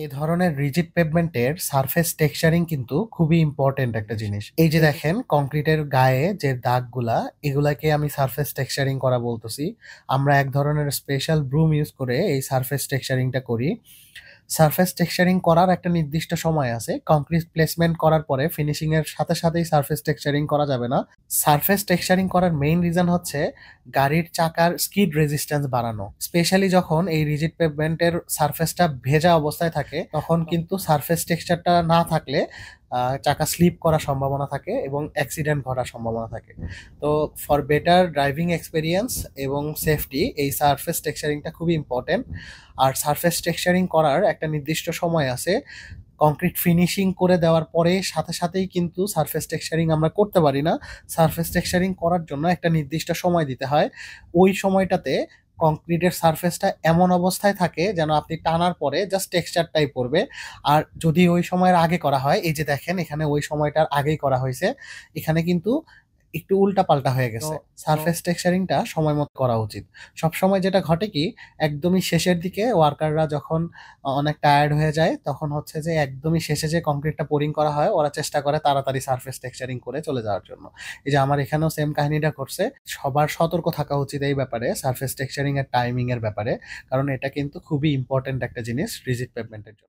এই ধরনের rigid পেভমেন্টের surface texturing কিন্তু খুবই ইম্পর্টেন্ট একটা জিনিস। এই যে দেখেন কংক্রিটের গায়ে যে দাগগুলা, এগুলাকে আমি সারফেস টেক্সচারিং করা বলতেছি। আমরা এক ধরনের স্পেশাল ব্রুম ইউজ করে এই সারফেস টেক্সচারিংটা করি। সারফেস টেক্সচারিং করার একটা নির্দিষ্ট সময় আছে। কংক্রিট প্লেসমেন্ট করার পরে ফিনিশিং এর সাথে সাথেই সারফেস টেক্সচারিং করা যাবে না। সারফেস টেক্সচারিং করার মেইন রিজন হচ্ছে গাড়ির চাকার স্কিড রেজিস্ট্যান্স বাড়ানো। স্পেশালি যখন এই রিজিড পেভমেন্টের সারফেসটা ভেজা অবস্থায় থাকে, তখন কিন্তু সারফেস টেক্সচারটা না থাকলে চাকা স্লিপ করার সম্ভাবনা থাকে এবং অ্যাক্সিডেন্ট ঘটার সম্ভাবনা থাকে। তো ফর বেটার ড্রাইভিং এক্সপেরিয়েন্স এবং সেফটি এই সারফেস টেক্সচারিংটা খুবই ইম্পর্টেন্ট। আর সারফেস টেক্সচারিং করার একটা নির্দিষ্ট সময় আছে। কংক্রিট ফিনিশিং করে দেওয়ার পরে সাথে সাথেই কিন্তু সারফেস টেক্সচারিং আমরা করতে পারি না। সারফেস টেক্সচারিং করার জন্য একটা নির্দিষ্ট সময় দিতে হয়। ওই সময়টাতে কংক্রিটের সারফেসটা এমন অবস্থায় থাকে যেন আপনি টানার পরে জাস্ট টেক্সচারটাই পড়বে। আর যদি ওই সময়ের আগে করা হয়, এই যে দেখেন এখানে ওই সময়টার আগেই করা হয়েছে, এখানে কিন্তু একটু উল্টাপাল্টা হয়ে গেছে। সারফেস টেক্সচারিংটা সময় মতো করা উচিত। সবসময় যেটা ঘটে কি, একদমই শেষের দিকে ওয়ার্কাররা যখন অনেক টায়ার্ড হয়ে যায়, তখন হচ্ছে যে একদমই শেষে যে কংক্রিটটা পোরিং করা হয়, ওরা চেষ্টা করে তাড়াতাড়ি সারফেস টেক্সচারিং করে চলে যাওয়ার জন্য। এই যে আমার এখানেও সেম কাহিনীটা ঘটছে। সবার সতর্ক থাকা উচিত এই ব্যাপারে, সারফেস টেক্সচারিং এর টাইমিং এর ব্যাপারে। কারণ এটা কিন্তু খুবই ইম্পর্টেন্ট একটা জিনিস রিজিড পেভমেন্টের জন্য।